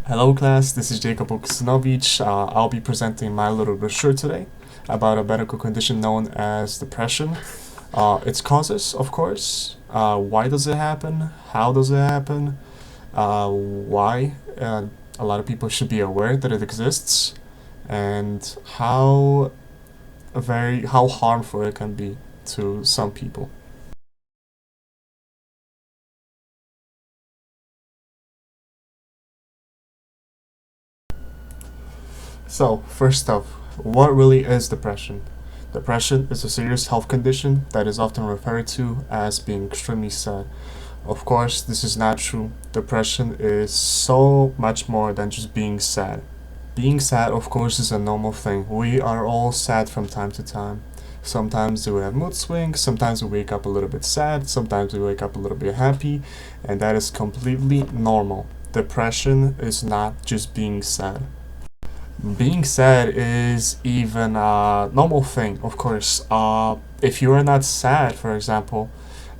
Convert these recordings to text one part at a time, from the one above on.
Hello class, this is Jacob Oksanovic. I'll be presenting my little brochure today about a medical condition known as depression. Its causes, of course, why does it happen, how does it happen, why a lot of people should be aware that it exists, and how harmful it can be to some people. So, first up, what really is depression? Depression is a serious health condition that is often referred to as being extremely sad. Of course, this is not true. Depression is so much more than just being sad. Being sad, of course, is a normal thing. We are all sad from time to time. Sometimes we have mood swings, sometimes we wake up a little bit sad, sometimes we wake up a little bit happy, and that is completely normal. Depression is not just being sad. Being sad is even a normal thing, of course. If you are not sad, for example,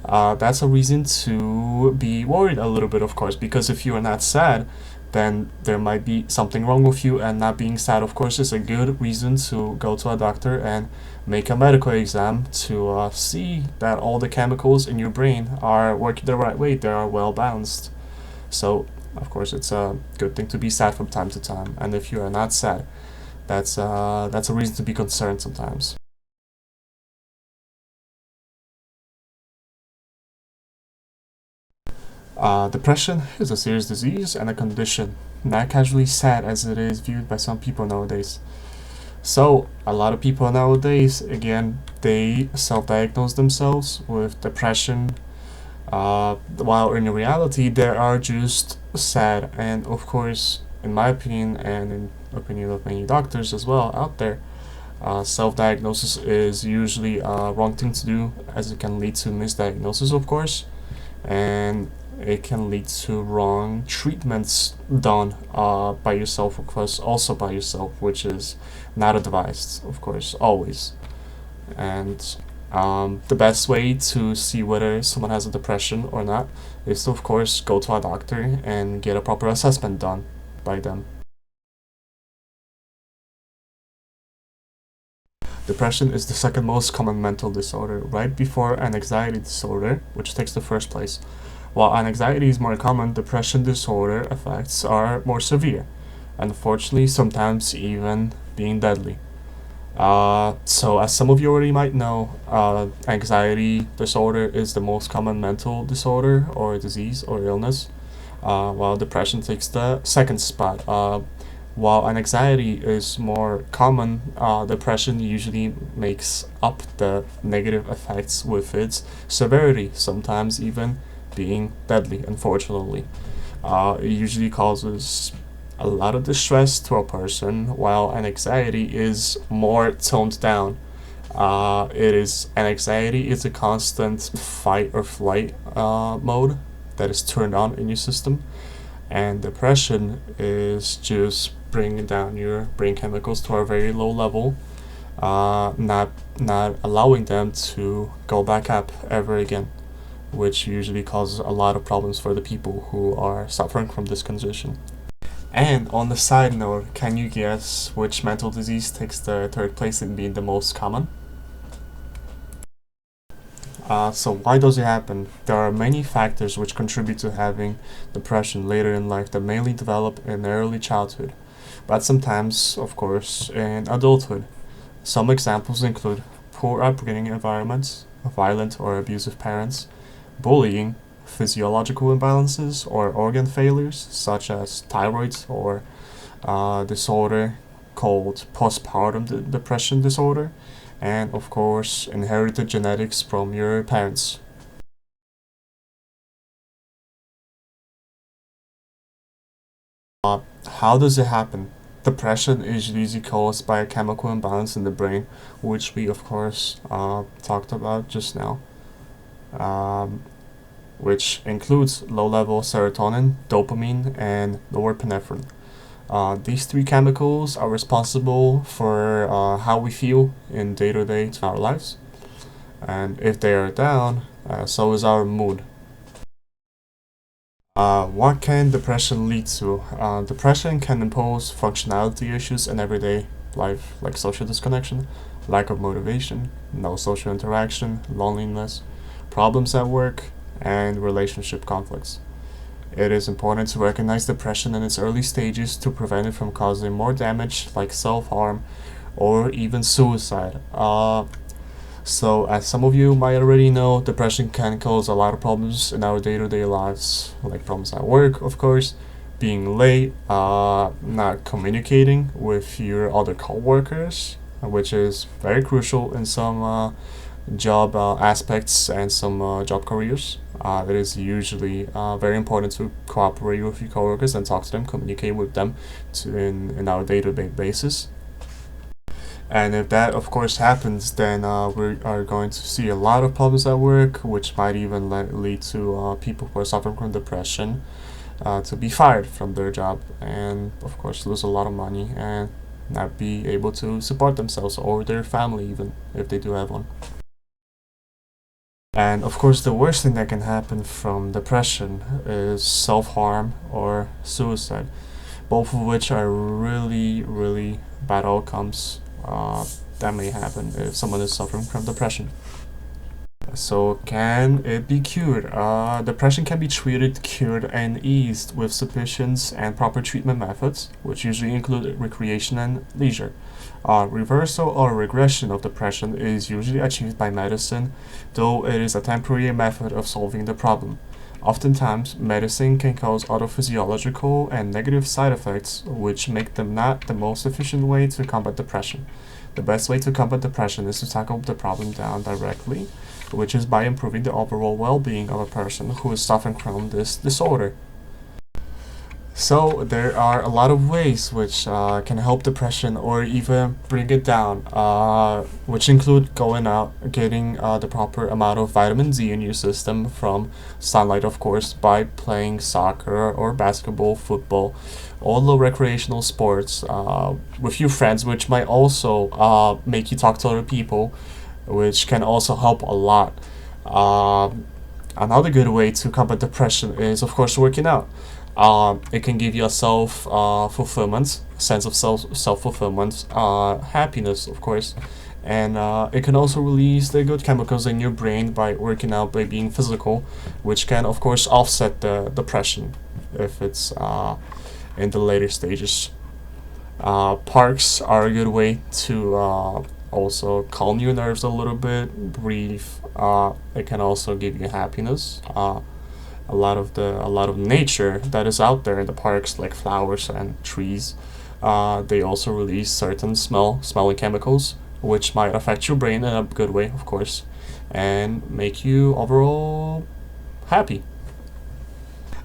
that's a reason to be worried a little bit, of course, because if you are not sad, then there might be something wrong with you, and not being sad, of course, is a good reason to go to a doctor and make a medical exam to see that all the chemicals in your brain are working the right way, they are well balanced. So of course, it's a good thing to be sad from time to time, and if you are not sad, that's a reason to be concerned sometimes. Depression is a serious disease and a condition, not casually sad as it is viewed by some people nowadays. So, a lot of people nowadays, again, they self-diagnose themselves with depression, while in reality they are just sad. And of course, in my opinion and in opinion of many doctors as well out there, self-diagnosis is usually a wrong thing to do, as it can lead to misdiagnosis, of course, and it can lead to wrong treatments done by yourself, of course, also by yourself, which is not advised, of course, always. And the best way to see whether someone has a depression or not is to, of course, go to a doctor and get a proper assessment done by them. Depression is the second most common mental disorder, right before an anxiety disorder, which takes the first place. While anxiety is more common, depression disorder effects are more severe, unfortunately, sometimes even being deadly. So as some of you already might know, anxiety disorder is the most common mental disorder or disease or illness, while depression takes the second spot. While anxiety is more common, depression usually makes up the negative effects with its severity, sometimes even being deadly, unfortunately. It usually causes a lot of distress to a person, while an anxiety is more toned down. An anxiety is a constant fight or flight mode that is turned on in your system, and depression is just bringing down your brain chemicals to a very low level, not allowing them to go back up ever again, which usually causes a lot of problems for the people who are suffering from this condition. And on the side note, can you guess which mental disease takes the third place in being the most common? So why does it happen? There are many factors which contribute to having depression later in life that mainly develop in early childhood, but sometimes, of course, in adulthood. Some examples include poor upbringing environments, violent or abusive parents, bullying, physiological imbalances or organ failures, such as thyroid or disorder called postpartum depression disorder, and of course, inherited genetics from your parents. How does it happen? Depression is usually caused by a chemical imbalance in the brain, which we, of course, talked about just now. Um, which includes low-level serotonin, dopamine, and norepinephrine. These three chemicals are responsible for how we feel in day-to-day in our lives, and if they are down, so is our mood. What can depression lead to? Depression can impose functionality issues in everyday life, like social disconnection, lack of motivation, no social interaction, loneliness, problems at work, and relationship conflicts. It is important to recognize depression in its early stages to prevent it from causing more damage, like self harm or even suicide. So, as some of you might already know, depression can cause a lot of problems in our day to day lives, like problems at work, of course, being late, not communicating with your other coworkers, which is very crucial in some job aspects and some job careers. It is usually very important to cooperate with your coworkers and talk to them, communicate with them in our day to day basis. And if that, of course, happens, then we are going to see a lot of problems at work, which might even lead to people who are suffering from depression to be fired from their job and, of course, lose a lot of money and not be able to support themselves or their family, even if they do have one. And, of course, the worst thing that can happen from depression is self harm or suicide, both of which are really, really bad outcomes that may happen if someone is suffering from depression. So, can it be cured? Depression can be treated, cured, and eased with sufficient and proper treatment methods, which usually include recreation and leisure. Reversal or regression of depression is usually achieved by medicine, though it is a temporary method of solving the problem. Oftentimes, medicine can cause other physiological and negative side effects, which make them not the most efficient way to combat depression. The best way to combat depression is to tackle the problem down directly, which is by improving the overall well being of a person who is suffering from this disorder. So there are a lot of ways which can help depression or even bring it down, which include going out, getting the proper amount of vitamin D in your system from sunlight, of course, by playing soccer or basketball, football, all the recreational sports with your friends, which might also make you talk to other people, which can also help a lot. Another good way to combat depression is, of course, working out. It can give you a self fulfillment, sense of self fulfillment, happiness, of course, and it can also release the good chemicals in your brain by working out, by being physical, which can, of course, offset the depression if it's in the later stages. Parks are a good way to also calm your nerves a little bit, breathe. It can also give you happiness. A lot of nature that is out there in the parks, like flowers and trees. They also release certain smelling chemicals, which might affect your brain in a good way, of course, and make you overall happy.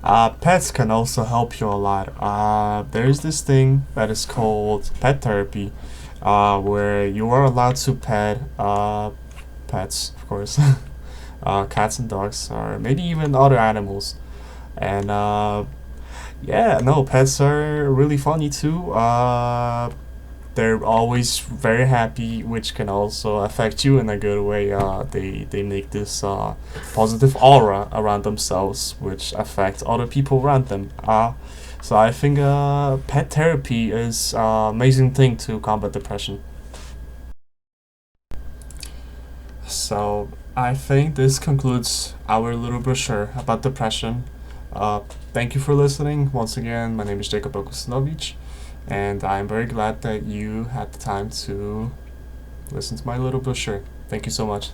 Pets can also help you a lot. There's this thing that is called pet therapy, where you are allowed to pet pets, of course, cats and dogs, or maybe even other animals. And yeah, no, pets are really funny too. They're always very happy, which can also affect you in a good way. They make this positive aura around themselves, which affect other people around them. So I think pet therapy is an amazing thing to combat depression. So I think this concludes our little brochure about depression. Thank you for listening. Once again, my name is Jacob Okosinovic, and I'm very glad that you had the time to listen to my little brochure. Thank you so much.